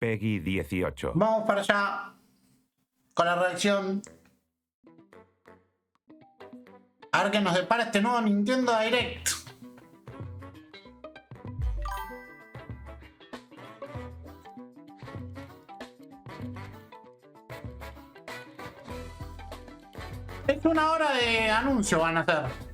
Peggy 18. Vamos para allá con la reacción. A ver qué nos depara este nuevo Nintendo Direct. Es 1 hora de anuncio van a hacer.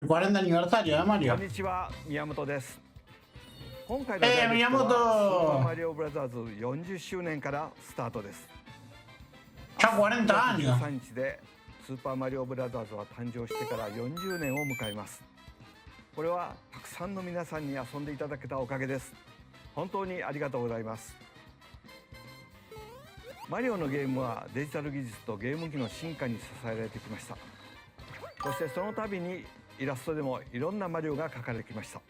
El 40 aniversario de Mario. こんにちは、宮本です。今回のダイレクトは宮本スーパーマリオブラザーズ40周年からスタートです。 Ya 40 años. 13日でスーパーマリオブラザーズは誕生してから40年を迎えます。これはたくさんの皆さんに遊んでいただけたおかげです。本当にありがとうございます。マリオのゲームはデジタル技術とゲーム機の進化に支えられてきました。そしてその度にイラストでもいろんなマリオが描かれてきました。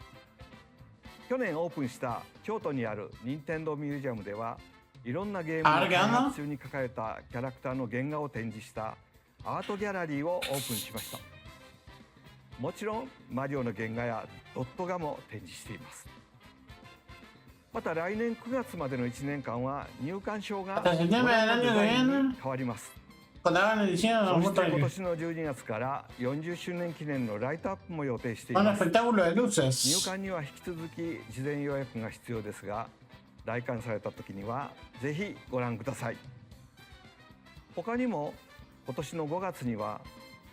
去年オープンした京都にある任天堂ミュージアムではいろんなゲームの開発中に描かれたキャラクターの原画を展示したアートギャラリーをオープンしました。もちろんマリオの原画やドット画も展示しています。また来年9月までの1年間は入館証がご覧のデザインに変わります。そして今年の12月から40周年記念のライトアップも予定しています。入館には引き続き事前予約が必要ですが、来館された時にはぜひご覧ください。他にも今年の5月には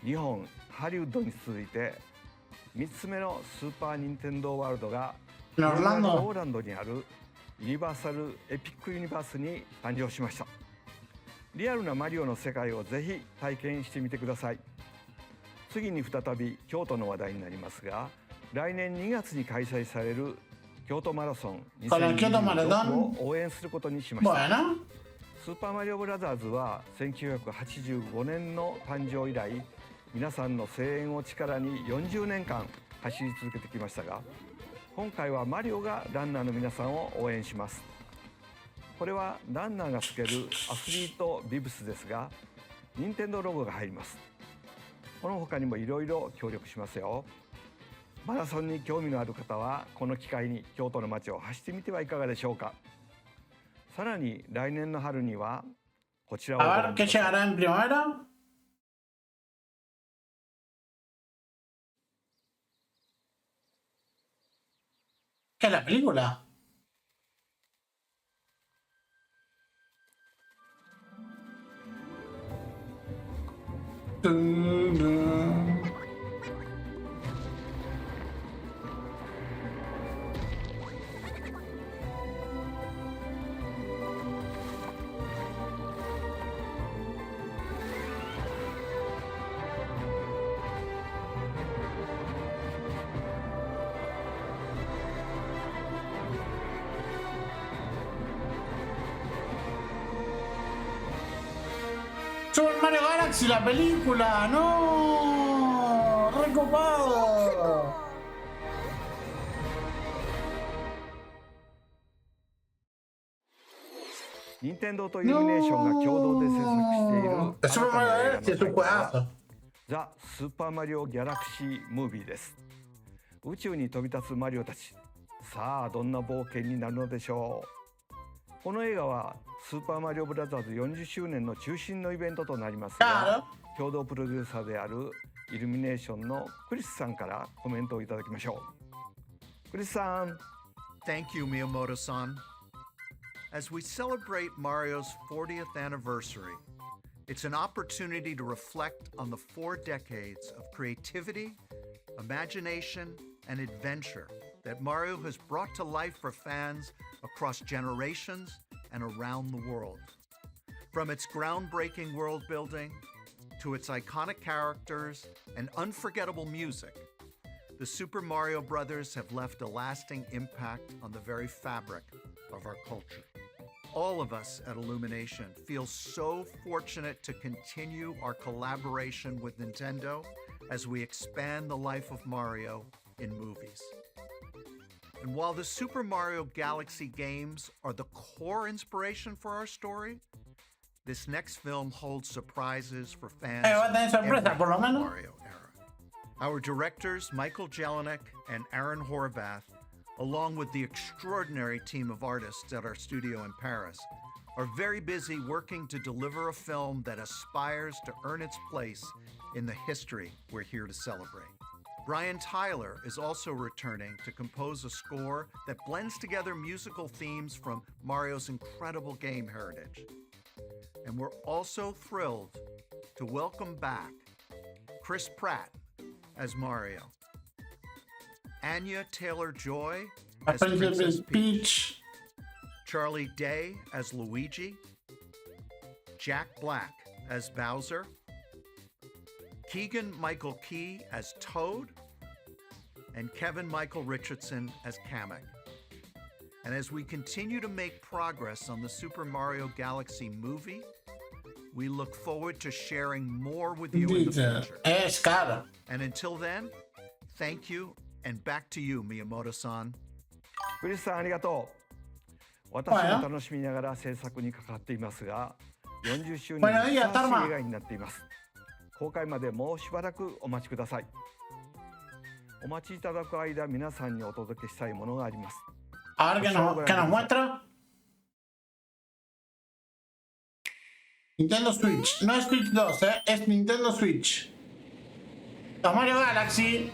日本ハリウッドに続いて3つ目のスーパー・ニンテンドー・ワールドがオーランドにあるユニバーサル・エピック・ユニバースに誕生しました。リアルなマリオの世界をぜひ体験してみてください。次に再び京都の話題になりますが、来年2月に開催される京都マラソン2026を応援することにしました。スーパーマリオブラザーズは1985年の誕生以来、皆さんの声援を力に40年間走り続けてきましたが、今回はマリオがランナーの皆さんを応援します。これはランナーがつけるアスリートビブスですが、任天堂ロゴが入ります。この他にもいろいろ協力しますよ。マラソンに興味のある方はこの機会に京都の街を走ってみてはいかがでしょうか。さらに来年の春にはこちらをご覧ください。¿Qué es la película? Super Mario Galaxy, la película, no, recopado. Nintendo とイルミネーションが共同で制作している新たな映画のタイトルはザ・スーパーマリオ・ギャラクシー・ムービーです。宇宙に飛び立つマリオたち、さあどんな冒険になるのでしょう。この映画はスーパーマリオブラザーズ40周年の中心のイベントとなりますが、共同プロデューサーであるイルミネーションのクリスさんからコメントをいただきましょう。クリスさん。 Thank you, Miyamoto-san. As we celebrate Mario's 40th anniversary, it's an opportunity to reflect on the 4 decades of creativity, imagination, and adventure that Mario has brought to life for fans across generations and around the world. From its groundbreaking world building to its iconic characters and unforgettable music, The Super Mario Brothers have left a lasting impact on the very fabric of our culture. All of us at Illumination feel so fortunate to continue our collaboration with Nintendo as we expand the life of Mario in movies. And while the Super Mario Galaxy games are the core inspiration for our story, this next film holds surprises for fans va a tener of sorpresa, every por lo menos. Mario era. Our directors, Michael Jelinek and Aaron Horvath, along with the extraordinary team of artists at our studio in Paris, are very busy working to deliver a film that aspires to earn its place in the history we're here to celebrate. Brian Tyler is also returning to compose a score that blends together musical themes from Mario's incredible game heritage. And we're also thrilled to welcome back Chris Pratt as Mario, Anya Taylor-Joy as Princess Peach, Charlie Day as Luigi, Jack Black as Bowser, Keegan-Michael Key as Toad, and Kevin Michael Richardson as Kamek. And as we continue to make progress on the Super Mario Galaxy movie, we look forward to sharing more with you in the future. Es caro. And until then, thank you, and back to you, Miyamoto-san. クリスさんありがとう。私も楽しみながら制作に関わっていますが、40周年のふさわしい映画になっています。公開までもうしばらくお待ちください。お待ちいただく間、皆さんにお届けしたいものがあります。Ahora que nos muestra Nintendo Switch. No es Switch 2, es Nintendo Switch. Los Mario Galaxy.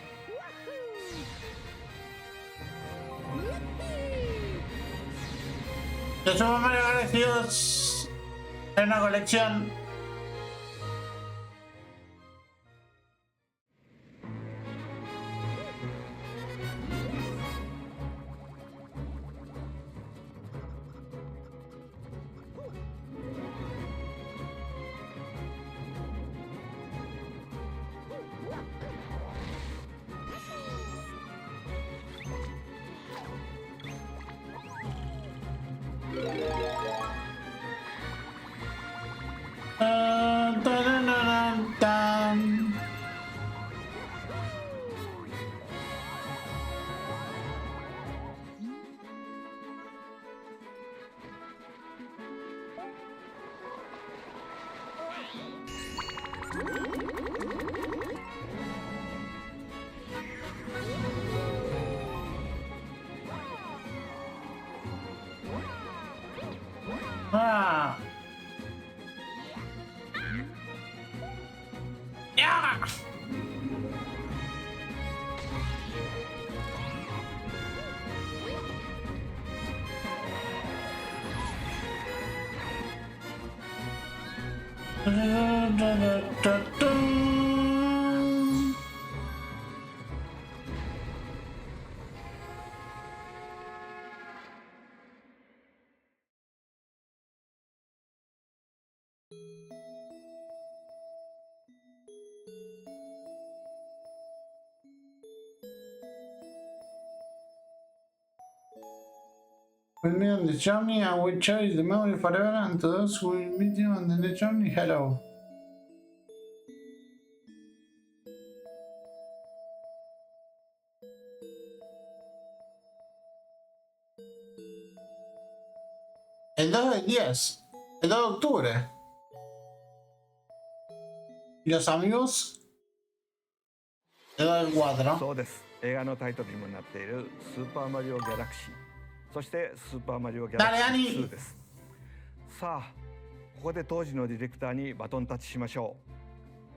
El Super Mario Galaxy 2 es una colección. Ah. Yeah. With me on the journey, I will cherish the memory forever, and to those who will meet you on the next journey, hello. El 2 del 10, el 2 de octubre. ¿Y los amigos? El 2 del 4. そうです。映画のタイトルにもなっているスーパーマリオギャラクシー。そしてスーパーマリオギャラクシー2です。さあ、ここで当時のディレクターにバトンタッチしましょ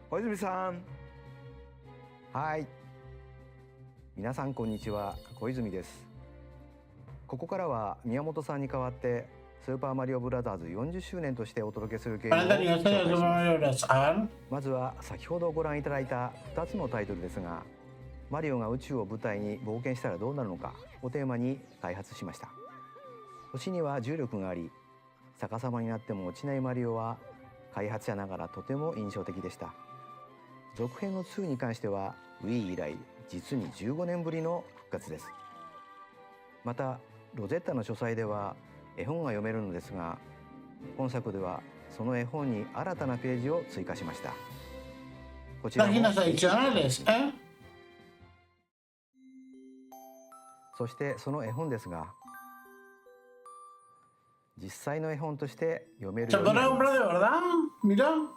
う。小泉さん。はい。皆さんこんにちは、小泉です。ここからは宮本さんに代わってスーパーマリオブラザーズ40周年としてお届けするゲームを紹介します。まずは先ほどご覧いただいた2つのタイトルですが、マリオが宇宙を舞台に冒険したらどうなるのかをテーマに開発しました。星には重力があり、逆さまになっても落ちないマリオは開発者ながらとても印象的でした。続編の2に関しては Wii 以来実に15年ぶりの復活です。またロゼッタの書斎では絵本が読めるのですが、今作ではその絵本に新たなページを追加しました。こちらもPáginas adicionales, ¿eh? そしてその絵本ですが、実際の絵本として読める ¿Se ように podrá なりま comprar す。 de verdad? Mira.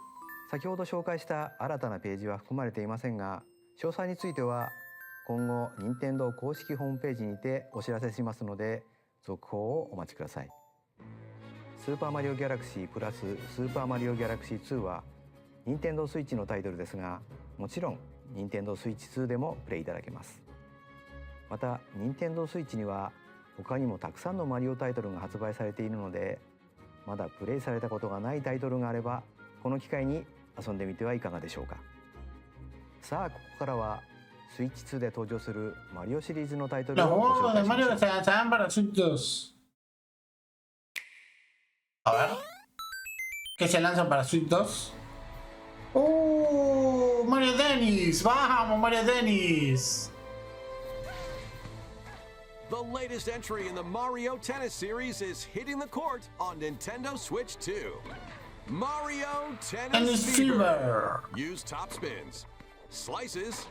先ほど紹介した新たなページは含まれていませんが、詳細については今後任天堂公式ホームページにてお知らせしますので、続報をお待ちください。スーパーマリオギャラクシープラススーパーマリオギャラクシー2は任天堂スイッチのタイトルですが、もちろん任天堂スイッチ2でもプレイいただけます。また任天堂スイッチには他にもたくさんのマリオタイトルが発売されているので、まだプレイされたことがないタイトルがあればこの機会に遊んでみてはいかがでしょうか。さあここからはスイッチ2で登場するマリオシリーズのタイトル Los をご紹 juegos 介 de しまし Mario ょ que う。 se lanzarán para Switch 2. A ver. ¿Qué se lanza para Switch 2? Mario Tennis. Vamos, Mario Tennis. The latest entry in the Mario Tennis series is hitting the court on Nintendo Switch 2. Mario Tennis Tennis Fever. Fever. Use top spins, slices,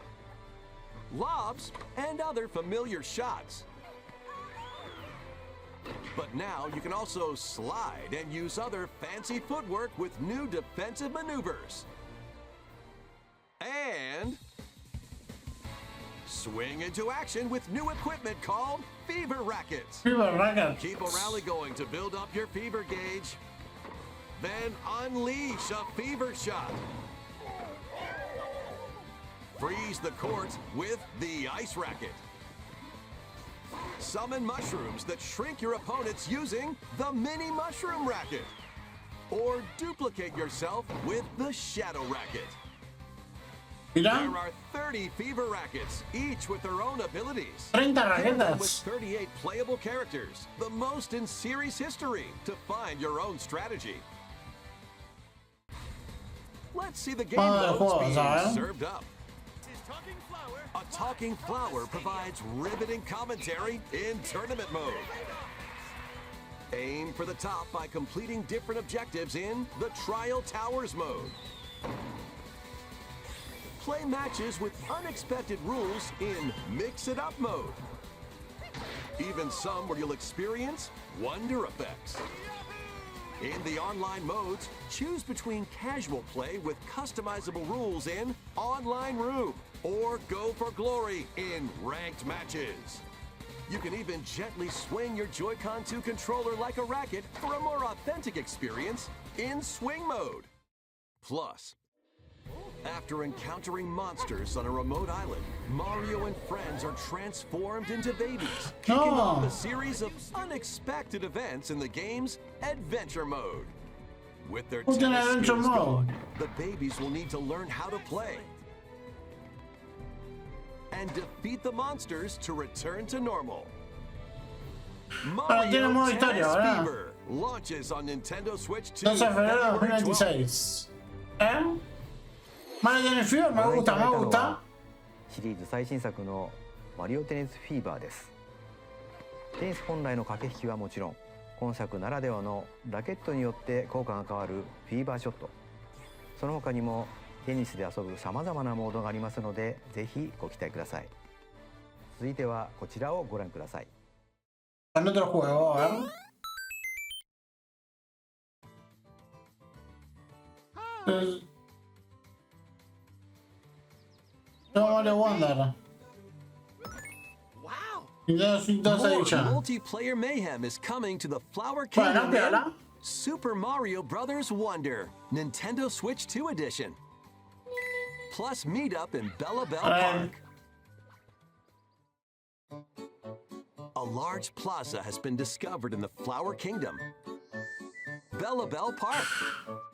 lobs, and other familiar shots. But now you can also slide and use other fancy footwork with new defensive maneuvers. And swing into action with new equipment called Fever Rackets. Fever Rackets. Keep a rally going to build up your fever gauge. Then unleash a fever shot. Freeze the court with the ice racket. Summon mushrooms that shrink your opponents using the mini mushroom racket. Or duplicate yourself with the shadow racket. There Mira. are 30 fever rackets, each with their own abilities. 30 Pair them with raquetas. 38 playable characters, the most in series history, to find your own strategy. Let's see the game Vamos modes al juego, being ¿sabes? served up. A talking flower provides riveting commentary in tournament mode. Aim for the top by completing different objectives in the Trial Towers mode. Play matches with unexpected rules in Mix It Up mode. Even some where you'll experience wonder effects. In the online modes, choose between casual play with customizable rules in Online Room, or go for glory in ranked matches. You can even gently swing your Joy-Con 2 controller like a racket for a more authentic experience in Swing mode. Plus, after encountering monsters on a remote island, Mario and friends are transformed into babies, kicking off a series of unexpected events in the game's Adventure Mode. With their What's in tennis Adventure skills Mode? gone, the babies will need to learn how to play and defeat the monsters to return to normal. tiene Mario modo Tennis historia, ¿verdad? Fever launches on Nintendo Switch 2 12 de febrero de February 12th. 2026. ¿Eh? Mario Tennis Fever, me gusta, me gusta. シリーズ最新作のマリオテニスフィーバーです。テニス本来の駆け引きはもちろん、今作ならではのラケットによって効果が変わるフィーバーショット、その他にもテニスで遊ぶさまざまなモードがありますので、ぜひご期待ください。続いてはこちらをご覧ください。En otro juego, a ver. Mario Wonder. Wow! Nintendo Switch 2 More Edition. multiplayer mayhem is coming to the Flower Bueno, Kingdom in piola. Super Mario Bros. Wonder, Nintendo Switch 2 Edition. Plus meet up in Bella Bell Park. A large plaza has been discovered in the Flower Kingdom. Bella Bell Park.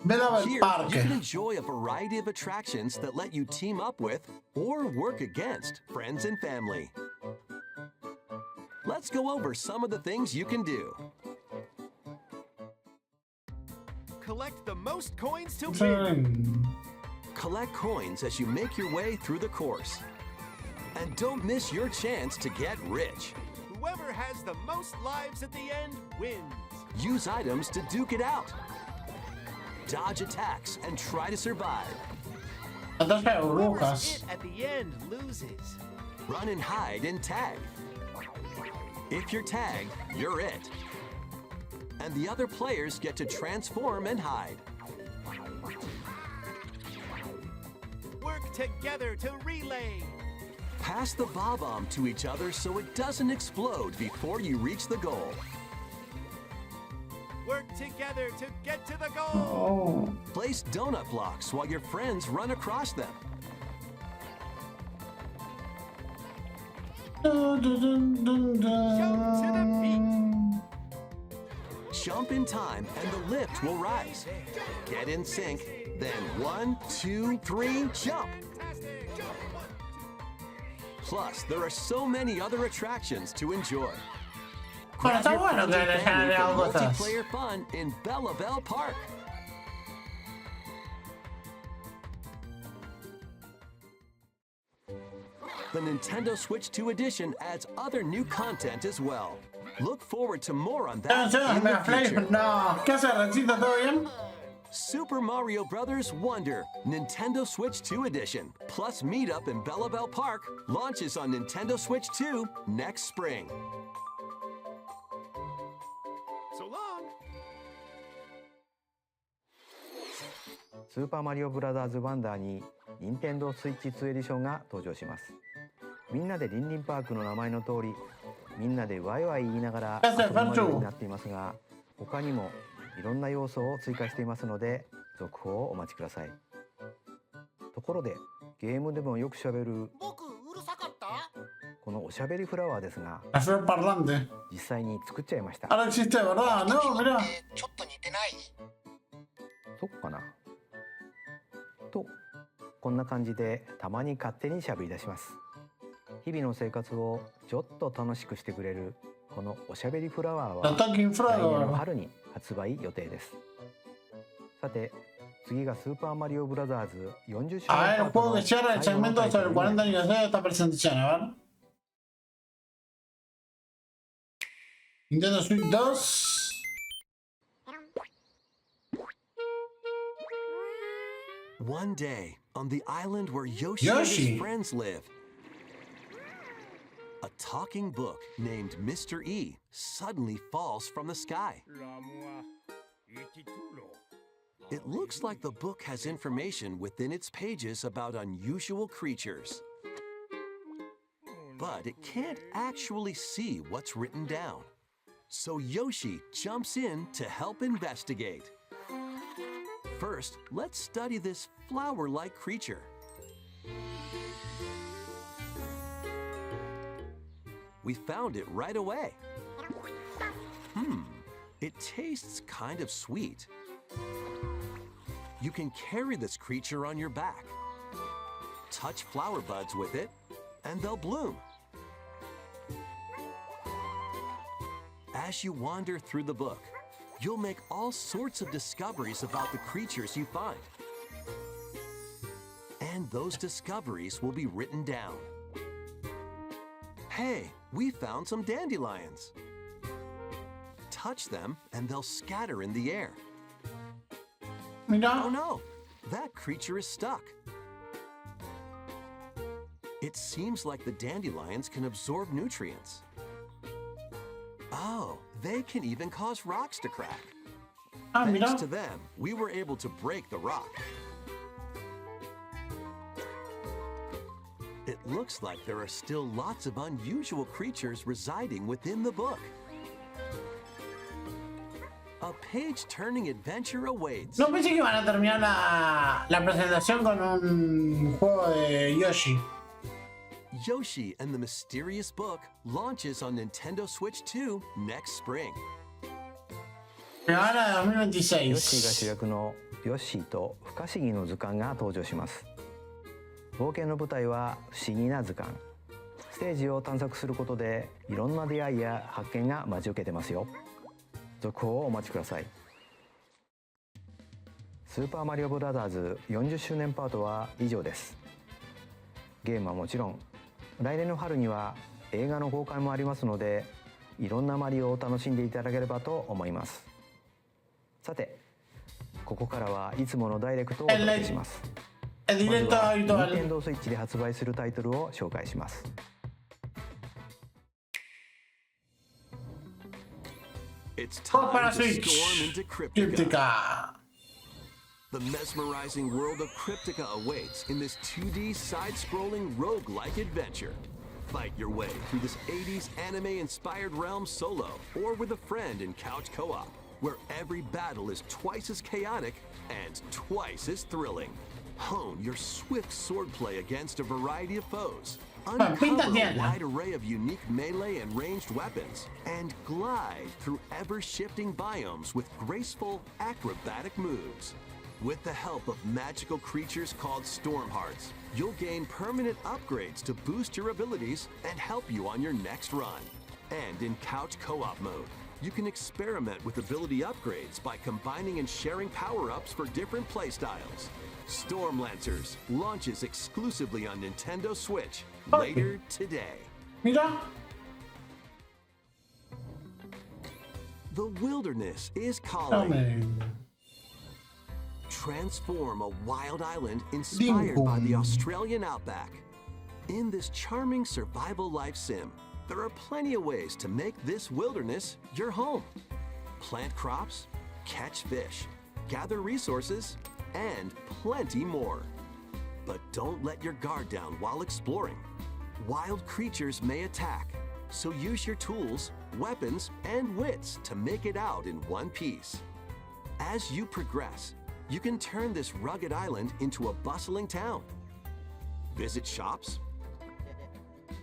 Bella Here, Bell you can Park. enjoy a variety of attractions that let you team up with or work against friends and family. Let's go over some of the things you can do. Collect the most coins to win. Collect coins as you make your way through the course. And don't miss your chance to get rich. Whoever has the most lives at the end wins. Use items to duke it out. Dodge attacks and try to survive. Batalla de Whoever's burbujas. it at the end loses. Run and hide and tag. If you're tagged, you're it. And the other players get to transform and hide. Work together to relay. Pass the bob-omb to each other so it doesn't explode before you reach the goal. Work together to get to the goal. Oh. Place donut blocks while your friends run across them. Dun, dun, dun, dun, dun. Jump to the beat. Jump in time and the lift will rise. Get in sync, then 1, 2, 3, jump! Plus, there are so many other attractions to enjoy. Bueno, está your bueno friends que and les hayan family agregado for cosas. multiplayer fun in Bella Bell Park. The Nintendo Switch 2 edition adds other new content as well. Look forward to more on that Atención, in me the aflé. future. No, ¿qué hace, Recito? ¿Todo bien? Super Mario Bros. Wonder Nintendo Switch 2 edition plus Meetup in Bella Bell Park launches on Nintendo Switch 2 next spring. So long. スーパーマリオブラザーズワンダーに任天堂スイッチ2エディションが登場します。みんなでリンリンパークの名前の通り、みんなでワイワイ言いながら遊ぶマリオになっていますが、他にもいろんな要素を追加していますので続報をお待ちください。ところでゲームでもよくしゃべるこのおしゃべりフラワーですが、 La flor parlante. 実際に作っちゃいました。 Ahora existe, ¿verdad? No, mira. そっかなと、こんな感じでたまに勝手にしゃべり出します。日々の生活をちょっと楽しくしてくれるこのおしゃべりフラワーは La Talking 来年の Frog. 春に発売予定です。さて次がスーパーマリオブラザーズ40周年 A ver, パ el ート juego の que cierra 最 el 後の segmento タイト sobre ル el に 40 aniversario de esta presentación. A ver. Nintendo Switch 2. One day, on the island where Yoshi and Yoshi. his friends live, a talking book named Mr. E suddenly falls from the sky. It looks like the book has information within its pages about unusual creatures. But it can't actually see what's written down. So Yoshi jumps in to help investigate. First, let's study this flower-like creature. We found it right away. It tastes kind of sweet. You can carry this creature on your back. Touch flower buds with it, and they'll bloom. As you wander through the book, you'll make all sorts of discoveries about the creatures you find. And those discoveries will be written down. Hey, we found some dandelions. Touch them and they'll scatter in the air. Oh Mira. no, that creature is stuck. It seems like the dandelions can absorb nutrients. Oh, they can even cause rocks to crack. Ah, Thanks mira. to them, we were able to break the rock. It looks like there are still lots of unusual creatures residing within the book. A page-turning adventure awaits. No pensé que iban a terminar la presentación con un juego de Yoshi. Yoshi and the Mysterious Book launches on Nintendo Switch 2 next spring. Pero ahora ヨッシーが主 2026. 役のヨッシーと不可思議の図鑑が登場します。冒険の舞台は不思議な図鑑。ステージを探索することでいろんな出会いや発見が待ち受けてますよ。続報をお待ちください。スーパーマリオブラザーズ40周年パートは以上です。ゲームはもちろん来年の春には映画の公開もありますので、いろんなマリオを楽しんでいただければと思います。さて、ここからはいつものダイレクトをお届けします。まずは任天堂スイッチで発売するタイトルを紹介します。It's Oh, time para to Switch. storm into Cryptica. Cryptica. The mesmerizing world of Cryptica awaits in this 2D side-scrolling roguelike adventure. Fight your way through this 80s anime-inspired realm solo or with a friend in couch co-op, where every battle is twice as chaotic and twice as thrilling. Hone your swift swordplay against a variety of foes. Uncover a wide array of unique melee and ranged weapons, and glide through ever-shifting biomes with graceful, acrobatic moves. With the help of magical creatures called Storm Hearts, you'll gain permanent upgrades to boost your abilities and help you on your next run. And in couch co-op mode, you can experiment with ability upgrades by combining and sharing power-ups for different playstyles. Storm Lancers launches exclusively on Nintendo Switch later today. Mira. The wilderness is calling. Dame. Transform a wild island inspired by the Australian outback. In this charming survival life sim, there are plenty of ways to make this wilderness your home. Plant crops, catch fish, gather resources, and plenty more. But don't let your guard down while exploring. Wild creatures may attack, so use your tools, weapons, and wits to make it out in one piece. As you progress, you can turn this rugged island into a bustling town. Visit shops,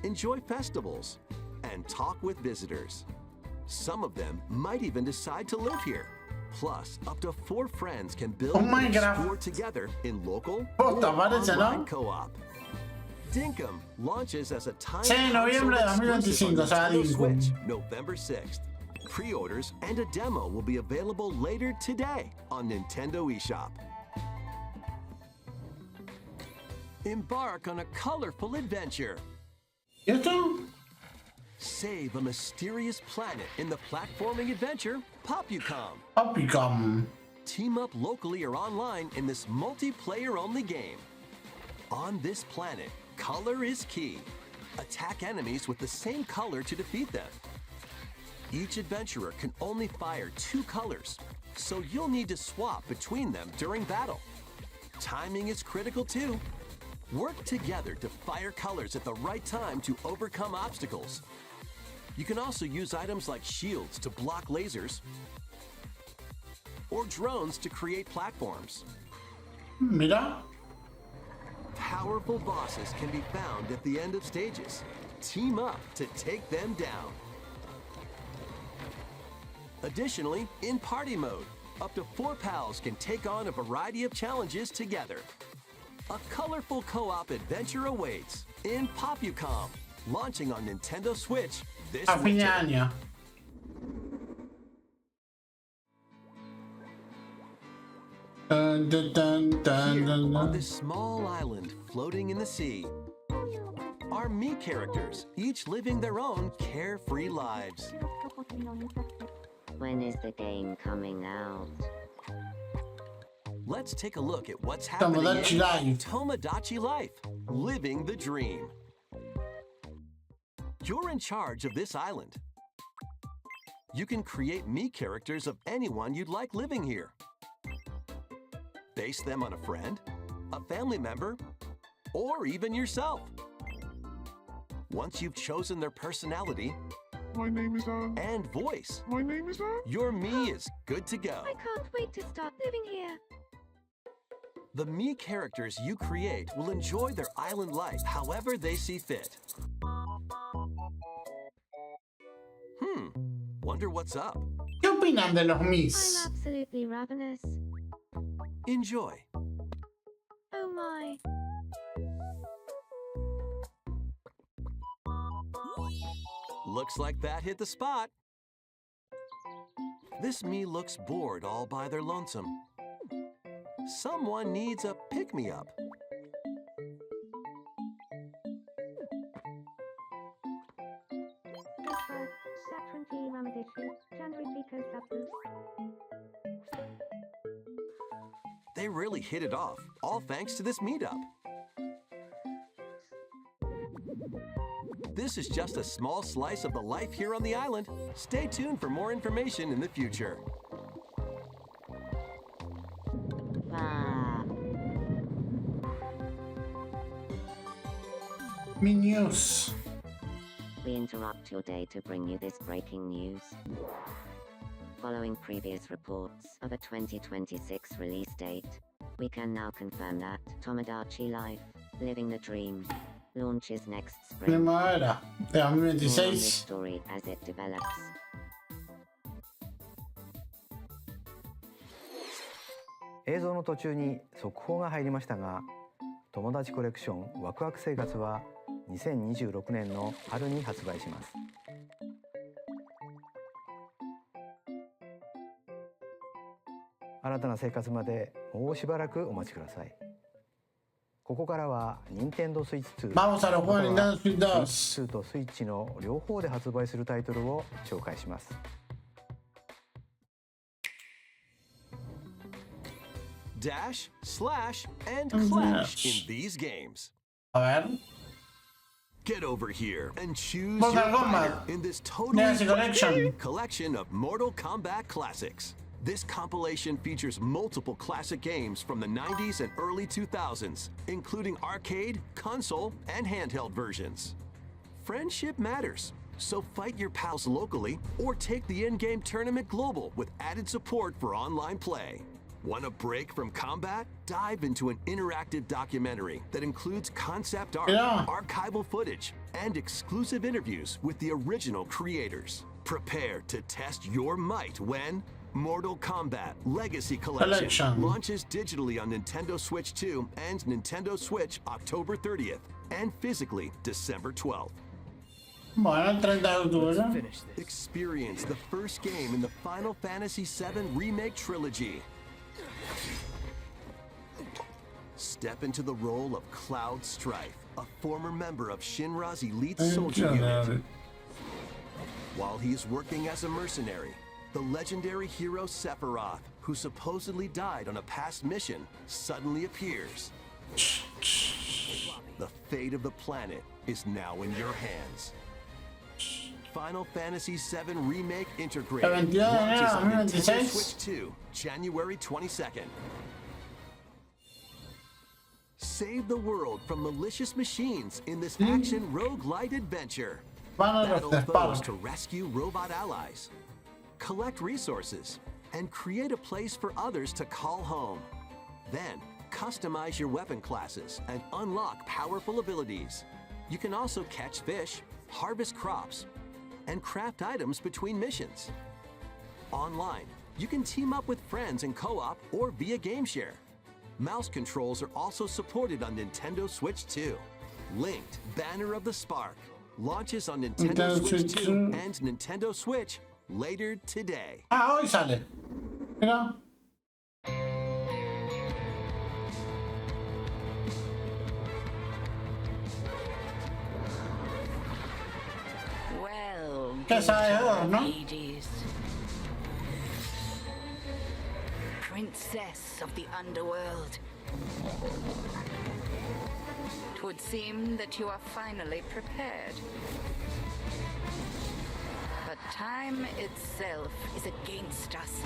enjoy festivals, and talk with visitors. Some of them might even decide to live here. Plus, up to 4 friends can build and explore together in local or online co-op. Dinkum launches as a tiny console exclusive on Nintendo Switch November 6th. Pre-orders and a demo will be available later today on Nintendo eShop. Embark on a colorful adventure. ¿Y esto? Save a mysterious planet in the platforming adventure Popucom. Popicom. Team up locally or online in this multiplayer-only game. On this planet, color is key. Attack enemies with the same color to defeat them. Each adventurer can only fire 2 colors, so you'll need to swap between them during battle. Timing is critical too. Work together to fire colors at the right time to overcome obstacles. You can also use items like shields to block lasers or drones to create platforms. Mira. Powerful bosses can be found at the end of stages. Team up to take them down. Additionally, in party mode, up to 4 pals can take on a variety of challenges together. A colorful co-op adventure awaits in Popucom, launching on Nintendo Switch this A fin de winter. año. Dun, dun, dun, dun, Here, dun, on dun. this small island floating in the sea, are me characters, each living their own carefree lives. When is the game coming out? Let's take a look at what's happening Tomodachi in Life. Tomodachi Life, living the dream. You're in charge of this island. You can create me characters of anyone you'd like living here. Base them on a friend, a family member, or even yourself. Once you've chosen their personality My name is and voice, My name is your me is good to go. I can't wait to start living here. The me characters you create will enjoy their island life however they see fit. Wonder what's up. ¿Qué opinan de los I'm Mis? absolutely ravenous. Enjoy. Oh my. Looks like that hit the spot. This me looks bored all by their lonesome. Someone needs a pick-me-up. Santi Ramadeshu, Chandripika Sapu. They really hit it off, all thanks to this meetup. This is just a small slice of the life here on the island. Stay tuned for more information in the future. Mi news. We interrupt your day to bring you this breaking news. Following previous reports of a 2026 release date, we can now confirm that Tomodachi Life, Living the Dream, launches next spring. Primavera de More on this 2026. story as it develops. 映像の途中に速報が入りましたが、友達コレクションワクワク生活は2026年の春に発売します。新たな生活までもうしばらくお待ちください。ここからは任天堂スイッチ2、Vamos a los juegos de Nintendo Switch 2. スイッチ2とスイッチの両方で発売するタイトルを紹介します。Dash, slash, and clash in these games. A ver. Get over here and choose Mortal your fighter Kombat. in this totally Legacy Collection. collection of Mortal Kombat classics. This compilation features multiple classic games from the 90s and early 2000s, including arcade, console, and handheld versions. Friendship matters, so fight your pals locally or take the in-game tournament global with added support for online play. Want a break from combat? Dive into an interactive documentary that includes concept art, Yeah. archival footage, and exclusive interviews with the original creators. Prepare to test your might when Mortal Kombat Legacy Collection launches digitally on Nintendo Switch 2 and Nintendo Switch October 30th and physically December 12th. Bueno, el 30 de octubre. Experience the first game in the Final Fantasy VII Remake Trilogy. Step into the role of Cloud Strife, a former member of Shinra's elite soldier unit. While he is working as a mercenary, the legendary hero Sephiroth, who supposedly died on a past mission, suddenly appears. The fate of the planet is now in your hands. Final Fantasy VII Remake Integrated El 22 de enero launches de on Nintendo 2026. Switch 2, January 22nd. Save the world from malicious machines in this action roguelite adventure. Van a Battle los foes disparos. to rescue robot allies, collect resources, and create a place for others to call home. Then, customize your weapon classes and unlock powerful abilities. You can also catch fish, harvest crops, and craft items between missions. Online, you can team up with friends in co-op or via game share. Mouse controls are also supported on Nintendo Switch 2. Linked Banner of the Spark launches on Nintendo Nintendo Switch Switch 2 2. and Nintendo Switch later today. Ah, hoy sale. Mira. Well, ¿Qué sabe juegos, no? ladies. Princess of the underworld. It would seem that you are finally prepared. But time itself is against us.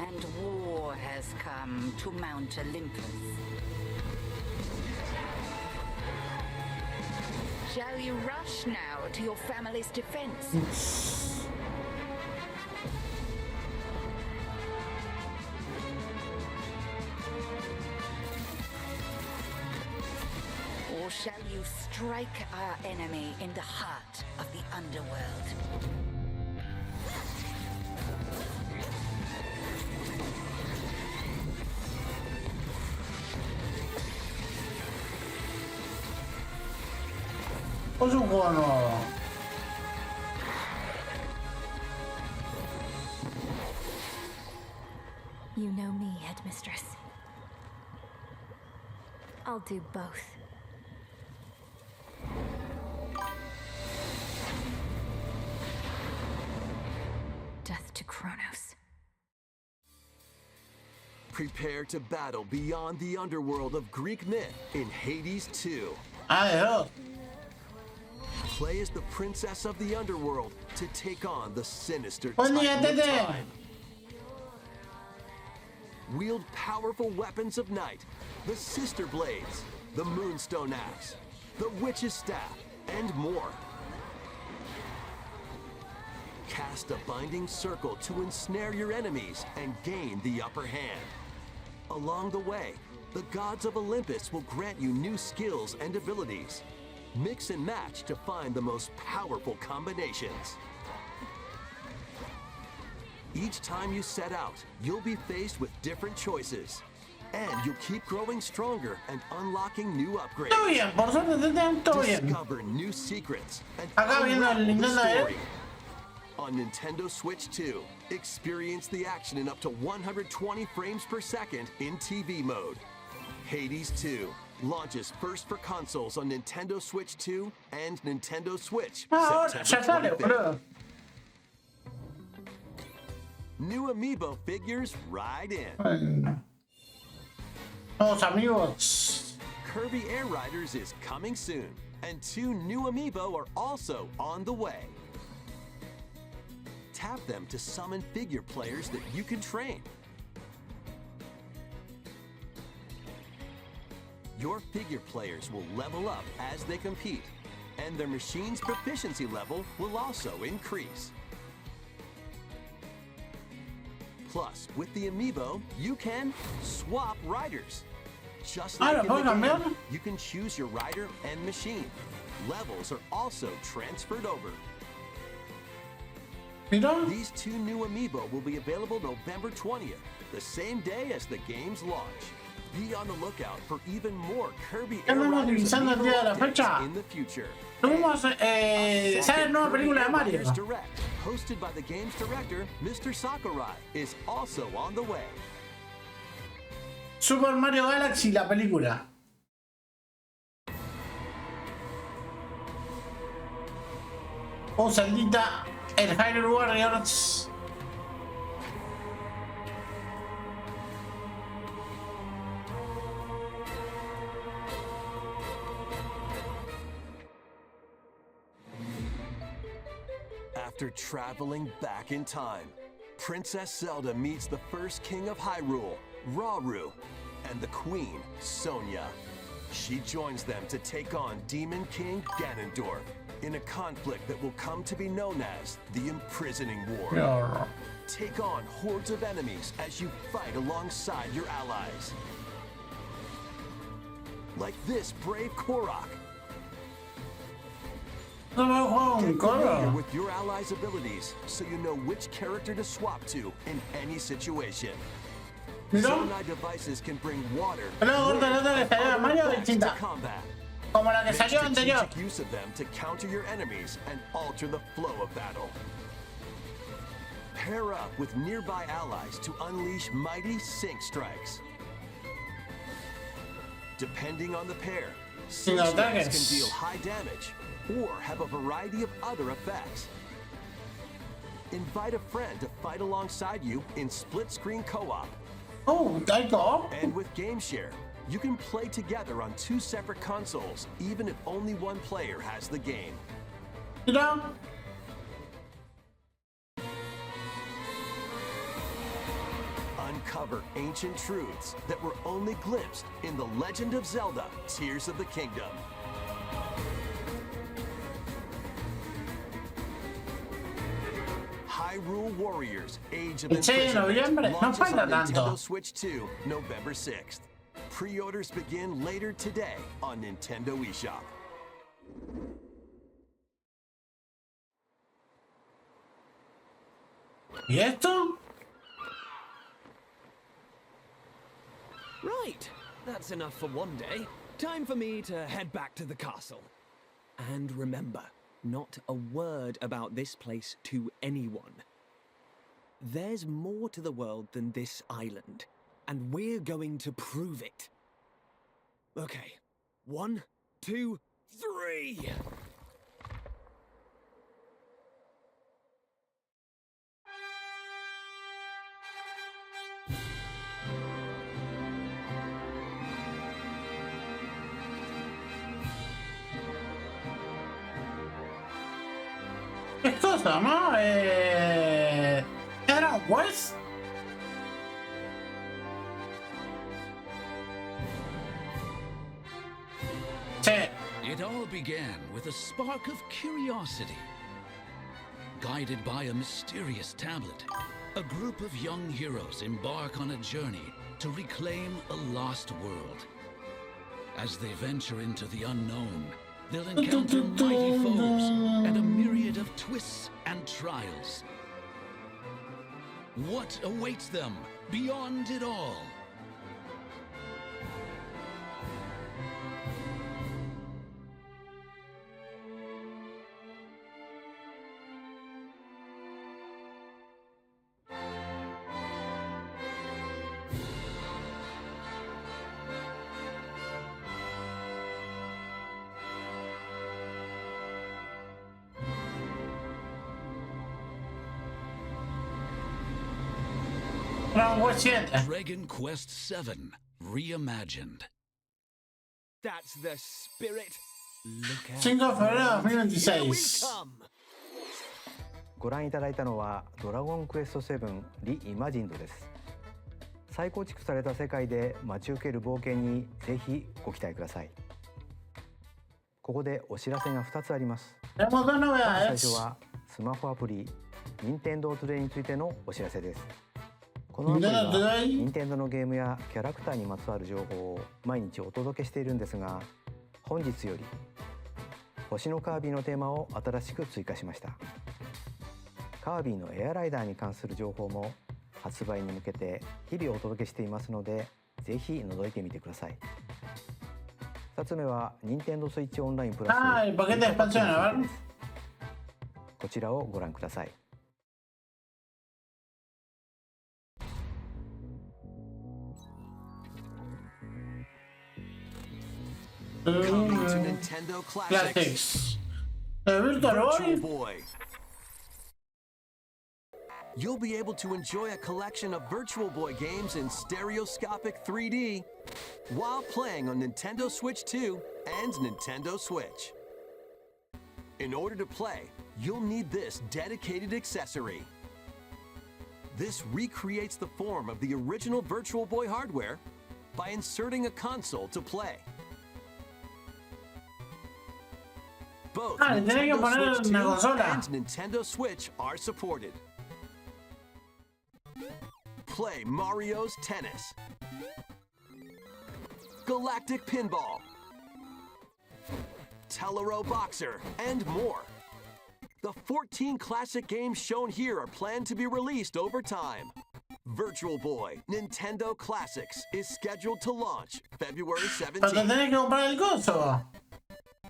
And war has come to Mount Olympus. Shall you rush now to your family's defense? Or shall you strike our enemy in the heart of the underworld? Es un juego nuevo. You know me, Headmistress. I'll do both. to Kronos. Prepare to battle beyond the underworld of Greek myth in Hades 2. Adiós. Play as the princess of the underworld to take on the sinister Buen día, Titan of Tete. Time. Wield powerful weapons of night, the Sister Blades, the Moonstone Axe, the Witch's Staff, and more. Cast a binding circle to ensnare your enemies and gain the upper hand. Along the way, the gods of Olympus will grant you new skills and abilities. Mix and match to find the most powerful combinations. Each time you set out, you'll be faced with different choices. And you'll keep growing stronger and unlocking new upgrades. Todo bien, por suerte Tete, todo bien. Discover new secrets and Acá viendo el unravel the Nintendo story. On Nintendo Switch 2, experience the action in up to 120 frames per second in TV mode. Hades 2 launches first for consoles on Nintendo Switch 2 and Nintendo Switch Ahora, ya September sale, 25th. boludo. New amiibo figures ride in. Bueno. Nuevos amigos. Kirby Air Riders is coming soon, and 2 new amiibo are also on the way. Tap them to summon figure players that you can train. Your figure players will level up as they compete, and their machine's proficiency level will also increase. Plus, with the amiibo, you can swap riders. Just like in the game, you can choose your rider and machine. Levels are also transferred over. These 2 new amiibo will be available November 20th, the same day as the game's launch. Be on the lookout for even more Kirby Air Riders amiibo updates in the future. Tuvimos, ¿sabes? Nueva película de Mario. Direct, hosted by the game's director, Mr. Sakurai, is also on the way. Super Mario Galaxy, la película. Oh, Saldita, el Hyrule Warriors. After traveling back in time, Princess Zelda meets the first king of Hyrule, Rauru, and the queen, Sonia. She joins them to take on Demon King Ganondorf in a conflict that will come to be known as the Imprisoning War. Yeah. Take on hordes of enemies as you fight alongside your allies. Like this brave Korok. Get familiar with your allies' abilities so you know which character to swap to in any situation. Zonai devices can bring water, wind, and other effects to combat. Como la que Make salió anterior. strategic use of them to counter your enemies and alter the flow of battle. Pair up with nearby allies to unleash mighty sync strikes. Depending on the pair, sync strikes can deal high damage or have a variety of other effects. Invite a friend to fight alongside you in split-screen co-op. Oh, I go. And with Game Share, you can play together on 2 separate consoles, even if only one player has the game. Mira. Uncover ancient truths that were only glimpsed in The Legend of Zelda: Tears of the Kingdom. Hyrule Warriors: Age of Imprisonment launches on Nintendo Switch 2, November 6th. Pre-orders begin later today on Nintendo eShop. ¿Y esto? Right, that's enough for one day. Time for me to head back to the castle. And remember, not a word about this place to anyone. There's more to the world than this island, and we're going to prove it. Okay, 1, 2, 3! ¿Qué cosa, no? Dragon Quest. Sí. It all began with a spark of curiosity. Guided by a mysterious tablet, a group of young heroes embark on a journey to reclaim a lost world. As they venture into the unknown, they'll encounter mighty foes and a myriad of twists and trials. What awaits them beyond it all? Dragon Quest 7. Dragon Quest VII Reimagined. That's the spirit. Look out. 5 de febrero de Here we 2026. come. ご覧いただいたのはドラゴンクエスト7リイマジンドです。再構築された世界で待ち受ける冒険にぜひご期待ください。ここでお知らせが2つあります。 Tenemos dos 最 novedades. 初はスマホアプリ任天堂トゥデイについてのお知らせです。このアプリは任天堂のゲームやキャラクターにまつわる情報を毎日お届けしているんですが、本日より星のカービィのテーマを新しく追加しました。カービィのエアライダーに関する情報も発売に向けて日々お届けしていますので、ぜひ覗いてみてください。2つ目は任天堂スイッチオンラインプラス el paquete de expansión, a ver. こちらをご覧ください。Coming to Nintendo Classics. Classics. Virtual Virtual Boy. Boy. You'll be able to enjoy a collection of Virtual Boy games in stereoscopic 3D while playing on Nintendo Switch 2 and Nintendo Switch. In order to play, you'll need this dedicated accessory. This recreates the form of the original Virtual Boy hardware by inserting a console to play. Both le tenés que poner Nintendo Switch 2 una consola. and Nintendo Switch are supported. Play Mario's Tennis, Galactic Pinball, Tellero Boxer, and more. The 14 classic games shown here are planned to be released over time. Virtual Boy Nintendo Classics is scheduled to launch February Pero 17th. tenés que comprar el coso.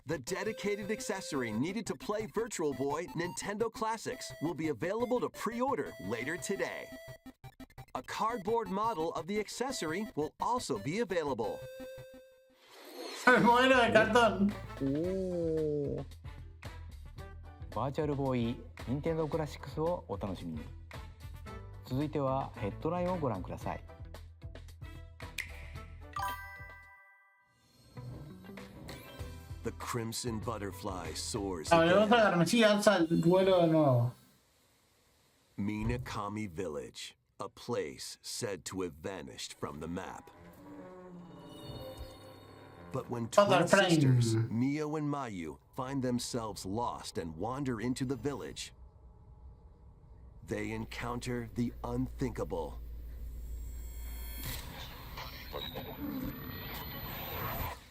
The dedicated accessory needed to play Virtual Boy Nintendo Classics will be available to pre-order later today. A cardboard model of the accessory will also be available. El modelo de cartón. おー、バーチャルボーイ任天堂クラシックスをお楽しみに。続いてはヘッドラインをご覧ください。The crimson butterfly soars La again. otra carmesí alza el vuelo de nuevo. Minakami Village, a place said to have vanished from the map. But when twin Other frame. sisters, Mio and Mayu, find themselves lost and wander into the village, they encounter the unthinkable.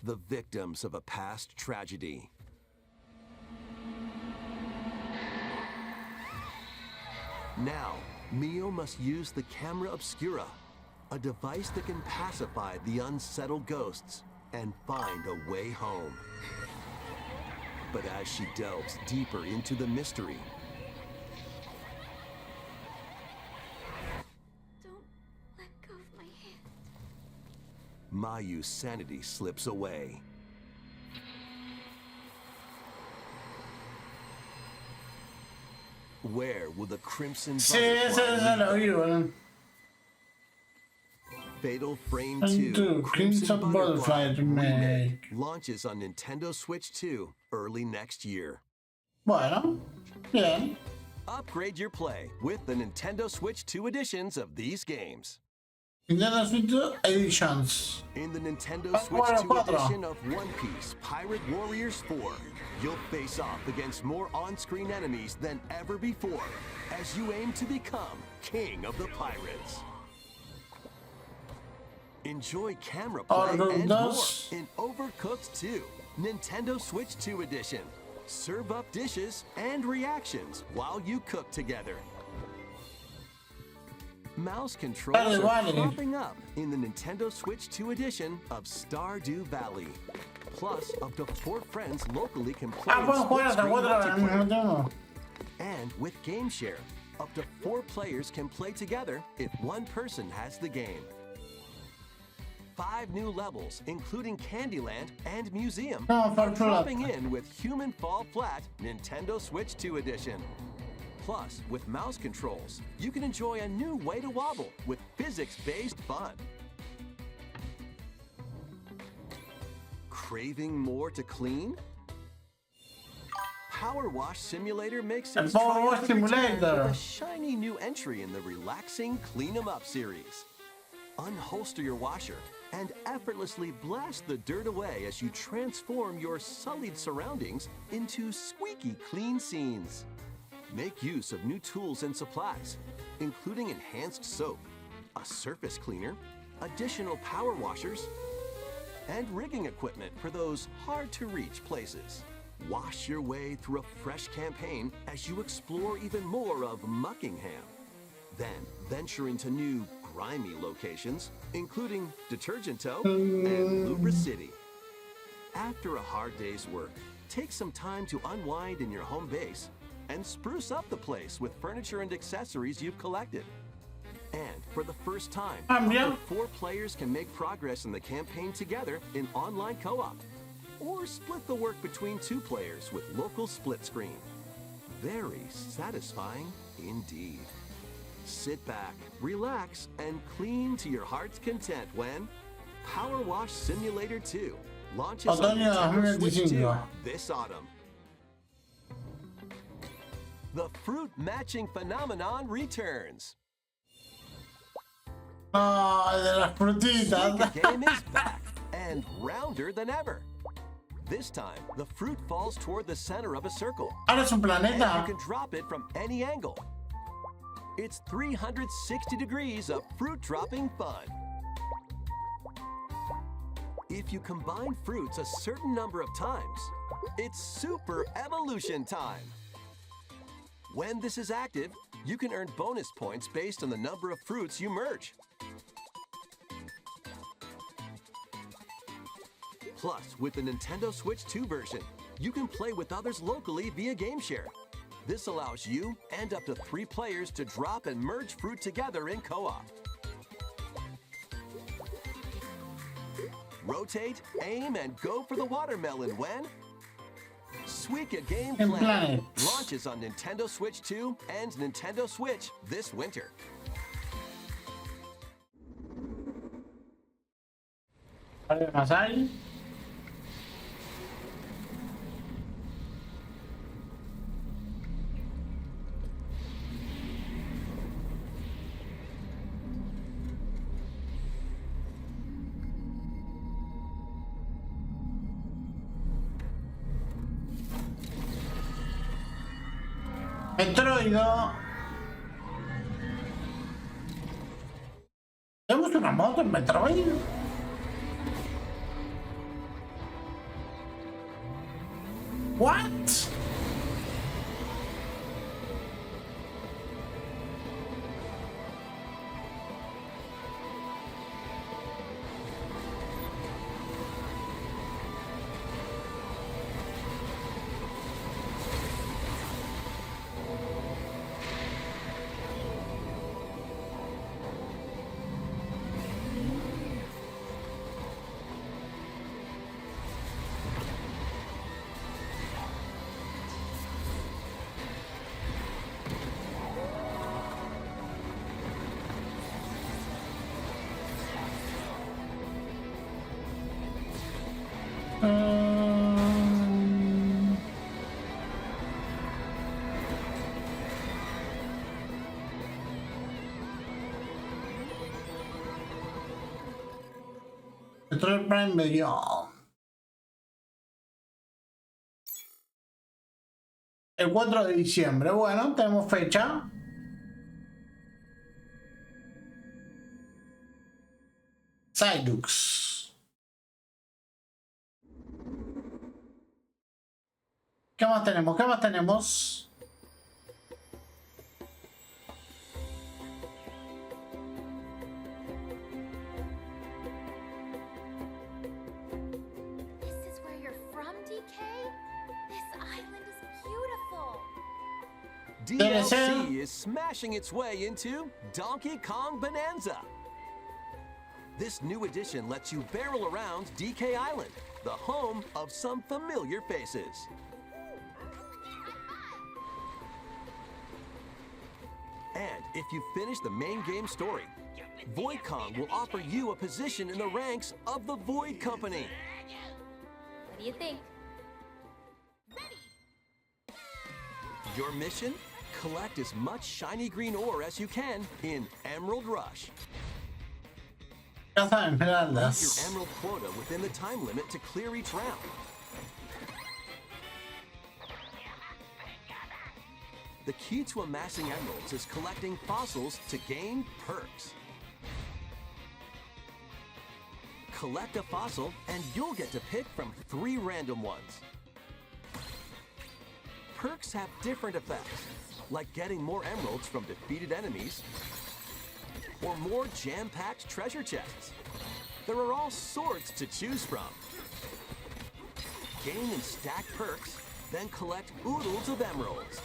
The victims of a past tragedy. Now, Mio must use the camera obscura, a device that can pacify the unsettled ghosts and find a way home. But as she delves deeper into the mystery, Don't let go of my hand. Mayu's sanity slips away. Where will the crimson Sí, ese butterfly lo lead vi, them? bueno. Fatal Frame And 2 Crimson Butterfly remake. launches on Nintendo Switch 2 early next year. Bueno, Bien. Upgrade your play with the Nintendo Switch 2 editions of these games. Nintendo Switch 2 Editions. In the Nintendo Bueno, Switch 2 cuatro. edition of One Piece Pirate Warriors 4, you'll face off against more on-screen enemies than ever before as you aim to become King of the Pirates. Enjoy camera play and more dos. in Overcooked 2, Nintendo Switch 2 edition. Serve up dishes and reactions while you cook together. Mouse controls are popping up in the Nintendo Switch 2 edition of Stardew Valley. Plus, up to 4 friends locally can play in split-screen multiplayer. And with Game Share, up to 4 players can play together if one person has the game. 5 new levels, including Candyland and Museum, are dropping in with Human Fall Flat Nintendo Switch 2 edition. Plus, with mouse controls, you can enjoy a new way to wobble with physics-based fun. Craving more to clean? Power Wash Simulator makes its Power Wash triumphant return Simulator. with a shiny new entry in the relaxing Clean 'em Up series. Unholster your washer and effortlessly blast the dirt away as you transform your sullied surroundings into squeaky clean scenes. Make use of new tools and supplies, including enhanced soap, a surface cleaner, additional power washers, and rigging equipment for those hard-to-reach places. Wash your way through a fresh campaign as you explore even more of Muckingham. Then venture into new, grimy locations, including Detergento and Lubra City. After a hard day's work, take some time to unwind in your home base and spruce up the place with furniture and accessories you've collected. And for the first time, up to 4 players can make progress in the campaign together in online co-op, or split the work between 2 players with local split screen. Very satisfying indeed. Sit back, relax, and clean to your heart's content when Power Wash Simulator 2 launches on Otoño Nintendo Switch 2 2025. this autumn. The fruit matching phenomenon returns. No, de las frutitas. The game is back and rounder than ever. This time, the fruit falls toward the center of a circle. Ahora es un planeta. And you can drop it from any angle. It's 360 degrees of fruit dropping fun. If you combine fruits a certain number of times, it's super evolution time. When this is active, you can earn bonus points based on the number of fruits you merge. Plus, with the Nintendo Switch 2 version, you can play with others locally via Game Share. This allows you and up to 3 players to drop and merge fruit together in co-op. Rotate, aim, and go for the watermelon when Suika Game Planet launches on Nintendo Switch 2 and Nintendo Switch this winter. ¿Algo más hay? Metroido. ¿Tenemos una moto en Metroid? What? Metroid Prime Beyond. El 4 de diciembre. Bueno, tenemos fecha. Psylux. ¿Qué más tenemos? ¿Qué más tenemos? This is where you're from, DK? This island is beautiful. DLC is smashing its way into Donkey Kong Bonanza. This new edition lets you barrel around DK Island, the home of some familiar faces. And if you finish the main game story, Void Kong will offer you a position in the ranks of the Void Company. What do you think? Your mission? Collect as much shiny green ore as you can in Emerald Rush. Casa de Meet Esmeraldas. your emerald quota within the time limit to clear each round. The key to amassing emeralds is collecting fossils to gain perks. Collect a fossil and you'll get to pick from 3 random ones. Perks have different effects, like getting more emeralds from defeated enemies, or more jam-packed treasure chests. There are all sorts to choose from. Gain and stack perks, then collect oodles of emeralds.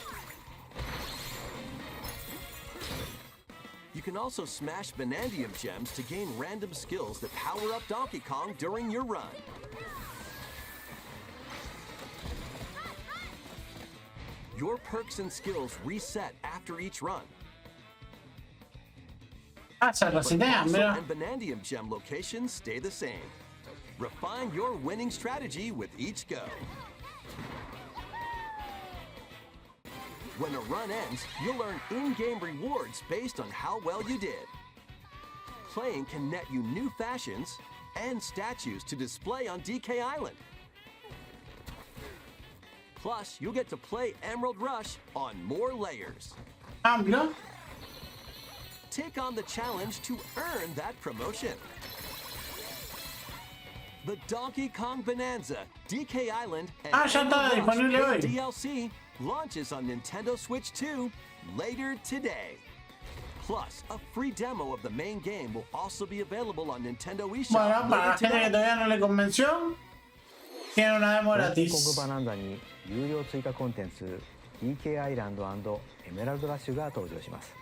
You can also smash Vanadium gems to gain random skills that power up Donkey Kong during your run. Your perks and skills reset after each run. Ah, se But resetean, fossil mira. and Vanadium gem locations stay the same. Refine your winning strategy with each go. When a run ends, you'll earn in-game rewards based on how well you did. Playing can net you new fashions and statues to display on DK Island. Plus, you'll get to play Emerald Rush on more layers. Ah, mira. Take on the challenge to earn that promotion. The Donkey Kong Bonanza, DK Island, and Ah, ya está Emerald Rush disponible hoy. DLC launches on Nintendo Switch 2 later today. Plus, a free demo of the main game will also be available on Nintendo eShop Bueno, para la later gente que today. todavía no le convenció, tiene una demo ドンキーコング gratis. バナンザに有料追加コンテンツ DK アイランド&エメラルドラッシュが登場します。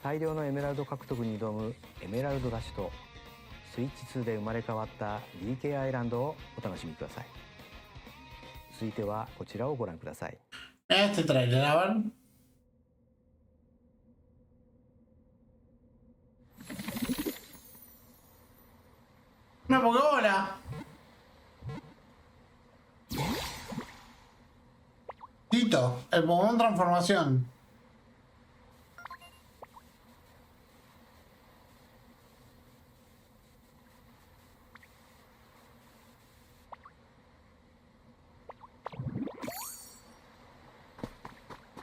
大量のエメラルド獲得に挑むエメラルドラッシュとスイッチ2で生まれ変わった DK アイランドをお楽しみください。続いてはこちらをご覧ください。 Este trailer, a ver. Una Pokébola. Tito, el Pokémon transformación.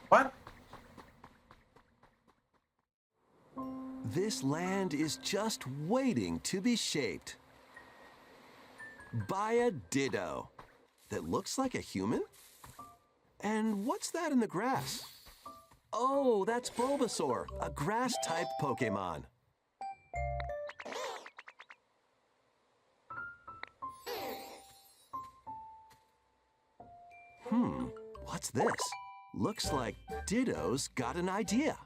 What? This land is just waiting to be shaped by a Ditto that looks like a human? And what's that in the grass? Oh, that's Bulbasaur, a grass-type Pokemon. What's this? Looks like Ditto's got an idea.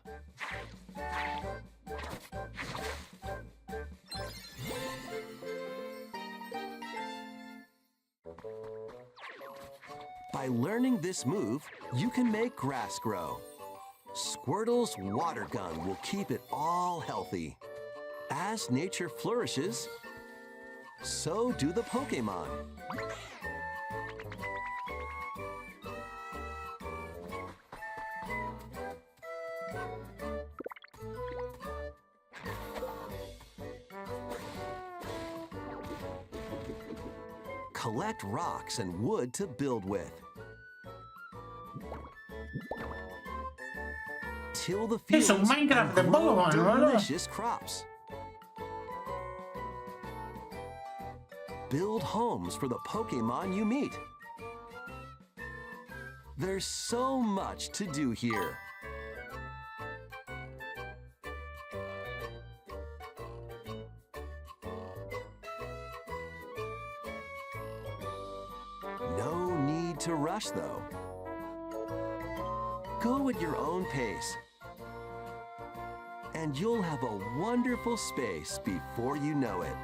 By learning this move, you can make grass grow. Squirtle's water gun will keep it all healthy. As nature flourishes, so do the Pokemon. collect rocks and wood to build with. Till the fields Eso, Minecraft de and grow Pokémon, ¿verdad? delicious crops. Build homes for the Pokemon you meet. There's so much to do here. No need to rush, though. Go at your own pace, and you'll have a wonderful space before you know it.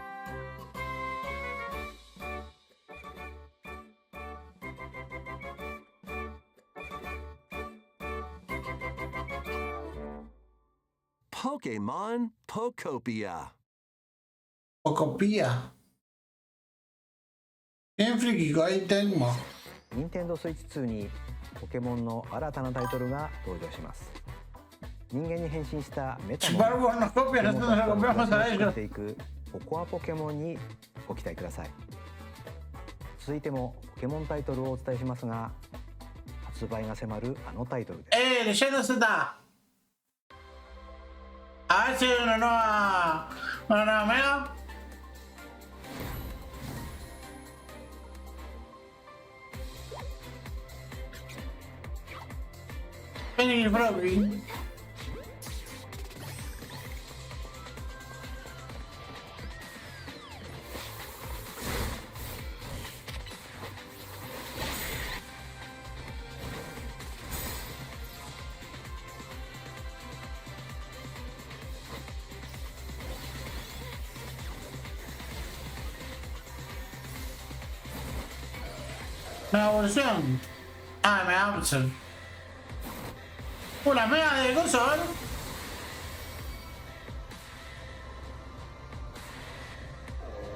Pokemon Pokopia. Pokopia. ゲームフリキ外伝も。任天堂スイッチ2にポケモンの新たなタイトルが登場します。人間に変身したメタモンを作っていくポコアポケモンにご期待ください。続いてもポケモンタイトルをお伝えしますが、発売が迫るあのタイトルです。Leyenda Z. A ver si hay una nueva mega. Penny Froggy. Nueva evolución. Ah, me Absol. La mega de coso, ¿eh?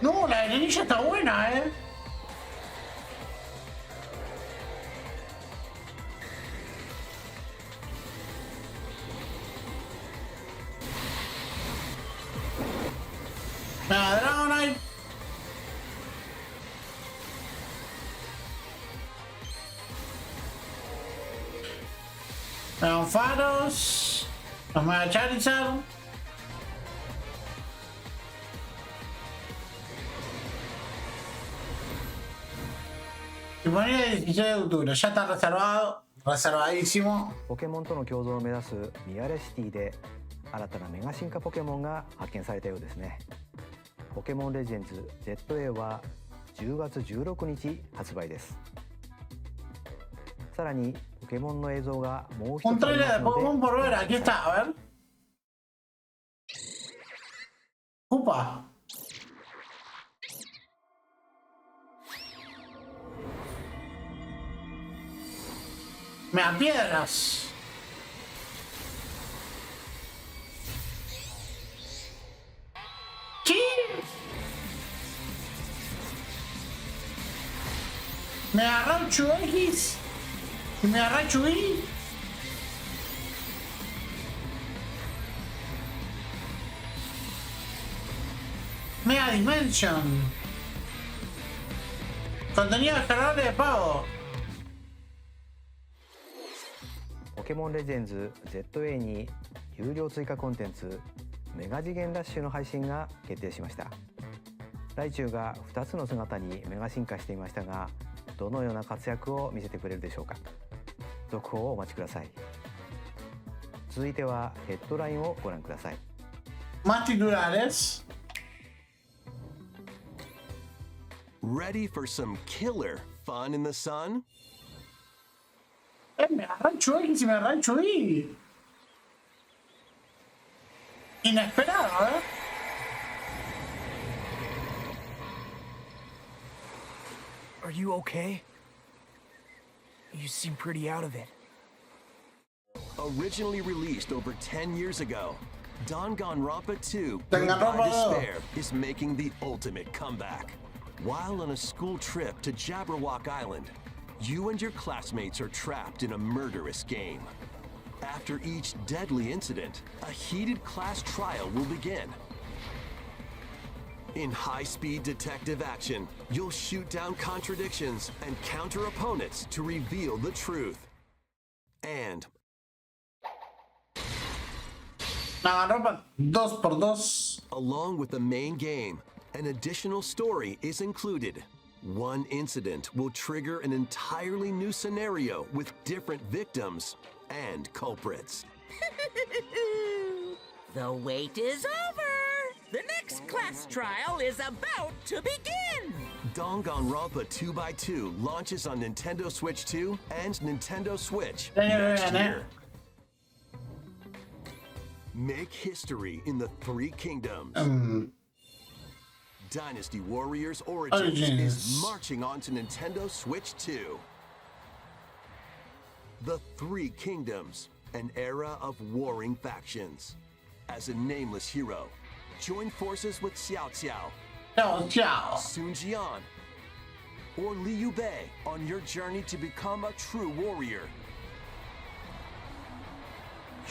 No, la de ninja está buena, Mega Dragonite. Faros. Los Mega Charizard. Y ponía el 16 de octubre. Ya está reservado. Reservadísimo. ポケモンとの共存を目指すミアレシティで新たなメガ進化ポケモンが発見されたようですね。ポケモンレジェンズ ZA は10月16日発売です。さらにポケモンの映像がもう一つ Un trailer de Pokémon por ver. Aquí está, a ver. Upa. Me da piedras. ¿Qué? Me agarró X. Y me agarró Y. Mega Dimension. Contenido descargable de pago. ポケモンレジェンズ ZA に有料追加コンテンツメガ次元ラッシュの配信が決定しました。ライチュウが2つの姿にメガ進化していましたが、どのような活躍を見せてくれるでしょうか。続報をお待ちください。続いてはヘッドラインをご覧ください。Más titulares. Ready for some killer fun in the sun? Me arrancho X y me arrancho Y. Inesperado, ¿eh? Are you okay? You seem pretty out of it. Originally released over 10 years ago, Danganronpa 2 Danganronpa 2 Despair is making the ultimate comeback. While on a school trip to Jabberwock Island, you and your classmates are trapped in a murderous game. After each deadly incident, a heated class trial will begin. In high-speed detective action, you'll shoot down contradictions and counter opponents to reveal the truth. And Agarró 2x2. along with the main game, an additional story is included. One incident will trigger an entirely new scenario with different victims and culprits. The wait is over! The next class trial is about to begin! Danganronpa 2x2 launches on Nintendo Switch 2 and Nintendo Switch Yeah, next yeah. year. Make history in the Three Kingdoms. Dynasty Warriors Origins is marching on to Nintendo Switch 2. The Three Kingdoms, an era of warring factions. As a nameless hero, join forces with Xiao Xiao, Sun Jian, or Liu Bei on your journey to become a true warrior.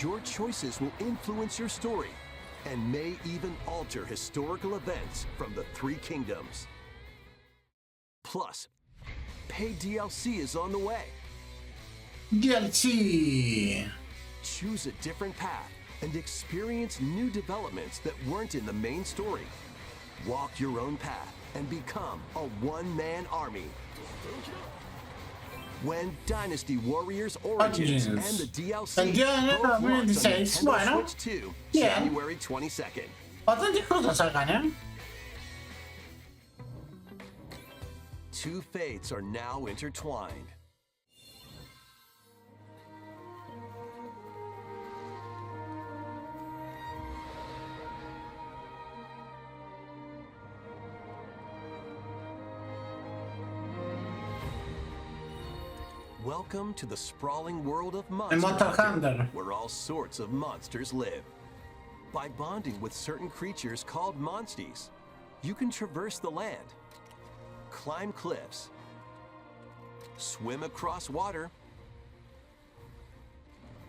Your choices will influence your story and may even alter historical events from the Three Kingdoms. Plus, paid DLC is on the way. DLC. Choose a different path and experience new developments that weren't in the main story. Walk your own path and become a one-man army. When Dynasty Warriors Origins and the DLC both launch on Nintendo Switch 2, January 22nd. Bastantes cosas sacan, ¿eh? Two fates are now intertwined. Welcome to the sprawling world of Monster Hunter, where all sorts of monsters live. By bonding with certain creatures called monsties, you can traverse the land, climb cliffs, swim across water,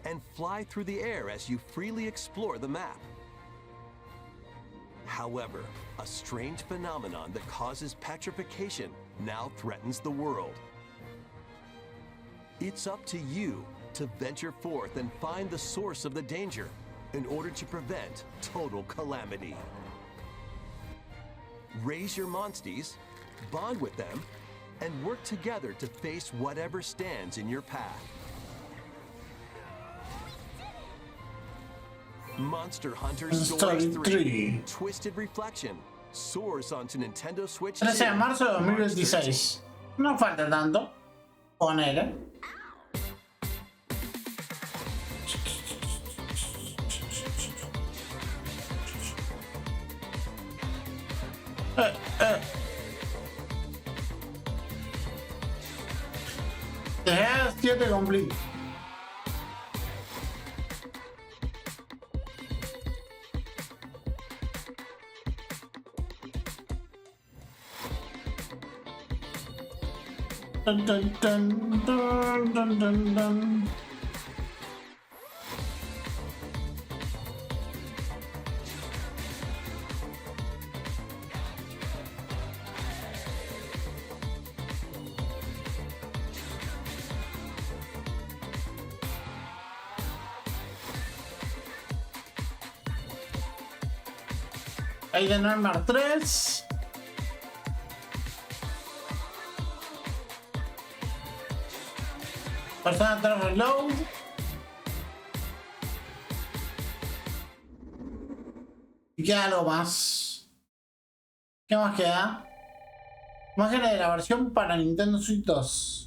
and fly through the air as you freely explore the map. However, a strange phenomenon that causes petrification now threatens the world. It's up to you to venture forth and find the source of the danger in order to prevent total calamity. Raise your monsties, bond with them, and work together to face whatever stands in your path. Monster Hunter Story 3 Twisted Reflection soars onto Nintendo Switch 2. 13 de marzo de 2026. No falta tanto. Ponele. Dejé 7 complete. Dun, dun, dun, dun, dun, dun, dun. Ahí de nuevo Mar 3. Persona 3 reload. Y queda algo más. ¿Qué más queda? Imágenes de la versión para Nintendo Switch 2.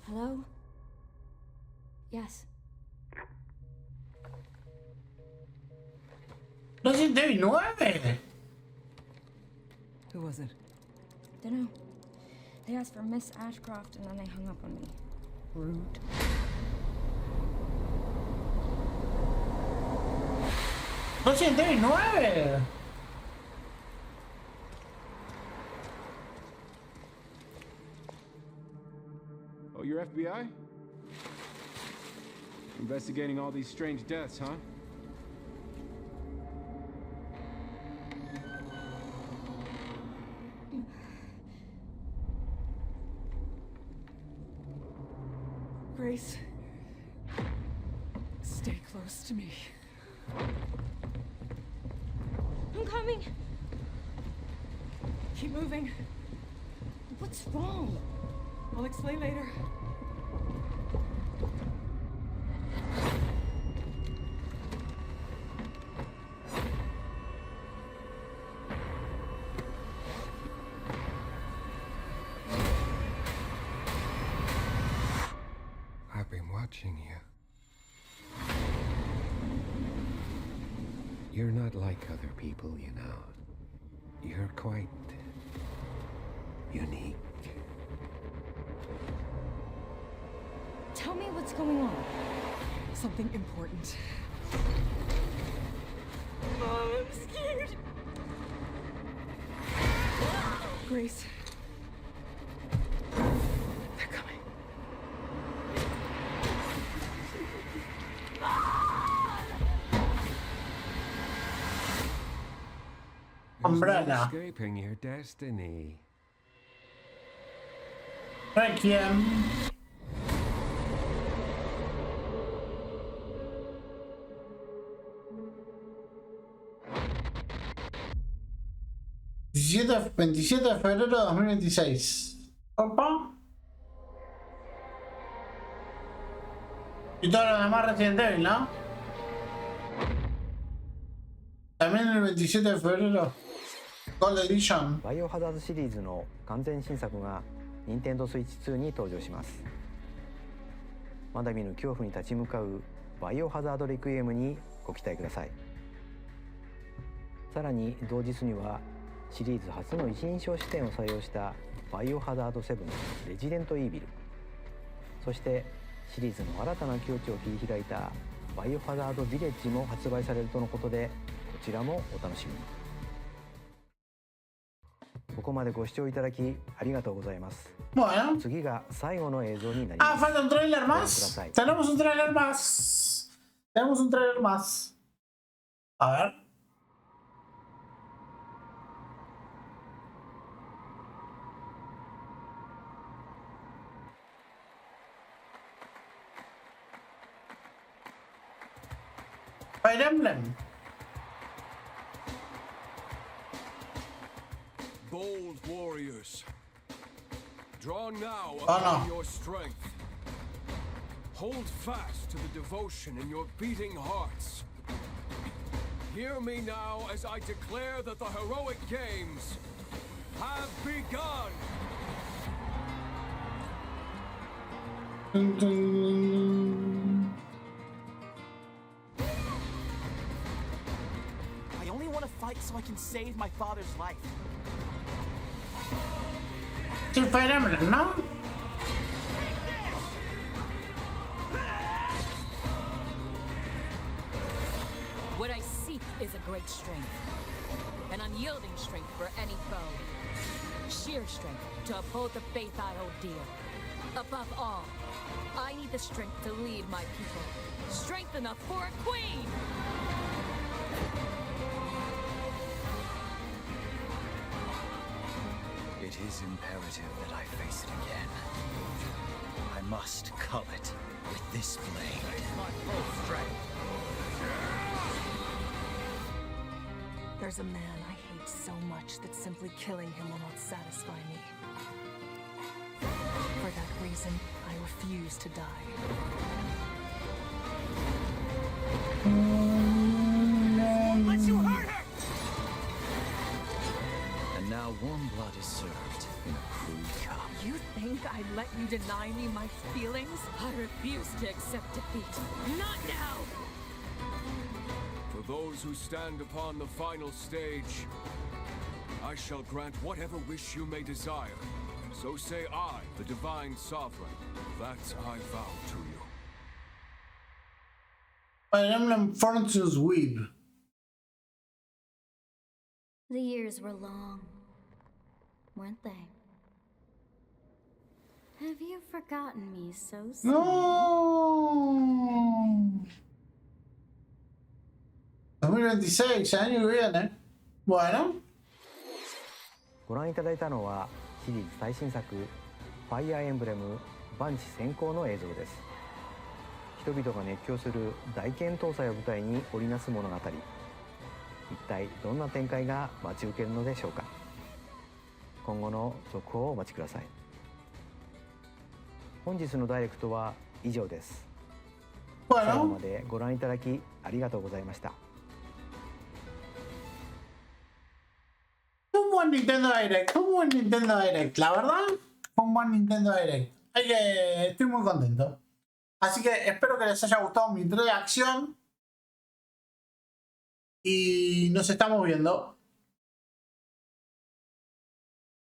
Hello? Yes. Resident Evil 9. Who was it? Dunno. They asked for Miss Ashcroft and then they hung up on me. Rude. Resident Evil 9. FBI? Investigating all these strange deaths, huh? Grace, stay close to me. I'm coming. Keep moving. What's wrong? I'll explain later. I've been watching you. You're not like other people, you know. You're quite unique. Tell me what's going on. Something important. Mom, I'm scared. Grace. They're coming. Umbrella. There's no escaping your destiny. Requiem. ...27 de febrero de 2026. Opa. Y todo lo demás Resident Evil, ¿no? También el 27 de febrero. Gold Edition. バイオハザードシリーズの完全新作が任天堂スイッチ2に登場します。まだ見ぬ恐怖に立ち向かうバイオハザードレクイエムにご期待ください。さらに同日にはシリーズ初の一人称視点を採用したバイオハザード7レジデントイービル、そしてシリーズの新たな境地を切り開いたバイオハザードヴィレッジも発売されるとのことで、こちらもお楽しみに。ここまでご視聴いただきありがとうございます。Bueno. 次が最後の映像になります。Ah, falta un trailer ご覧くだ más. さい。 Tenemos un trailer más. Tenemos un trailer más. A ver. Fire Emblem. Bold warriors, draw now Oh, upon no. your strength. Hold fast to the devotion in your beating hearts. Hear me now as I declare that the heroic games have begun. Dun, dun. I only want to fight so I can save my father's life. Sí, Fire Emblem, ¿no? What I seek is a great strength. An unyielding strength for any foe. Sheer strength to uphold the faith I hold dear. Above all, I need the strength to lead my people. Strength enough for a queen! It is imperative that I face it again. I must cull it with this blade. My full strength. There's a man I hate so much that simply killing him will not satisfy me. For that reason, I refuse to die. Let you hurt her! And now warm blood is served in a crude cup. You think I'd let you deny me my feelings? I refuse to accept defeat. Not now! For those who stand upon the final stage, I shall grant whatever wish you may desire. So say I, the Divine Sovereign, that I vow to you. Fire Emblem Fortune's Weave. The years were long, weren't they? Have you forgotten me so soon? No. 2026, año que viene. Bueno. ご覧いただいたのはシリーズ最新作「ファイアーエンブレム万地先行」の映像です。人々が熱狂する大剣闘祭を舞台に織りなす物語、一体どんな展開が待ち受けるのでしょうか。今後の続報をお待ちください。本日のダイレクトは以上です。最後までご覧いただきありがとうございました。Un buen Nintendo Direct, un buen Nintendo Direct, la verdad, un buen Nintendo Direct. Estoy muy contento. Así que espero que les haya gustado mi reacción. Y nos estamos viendo.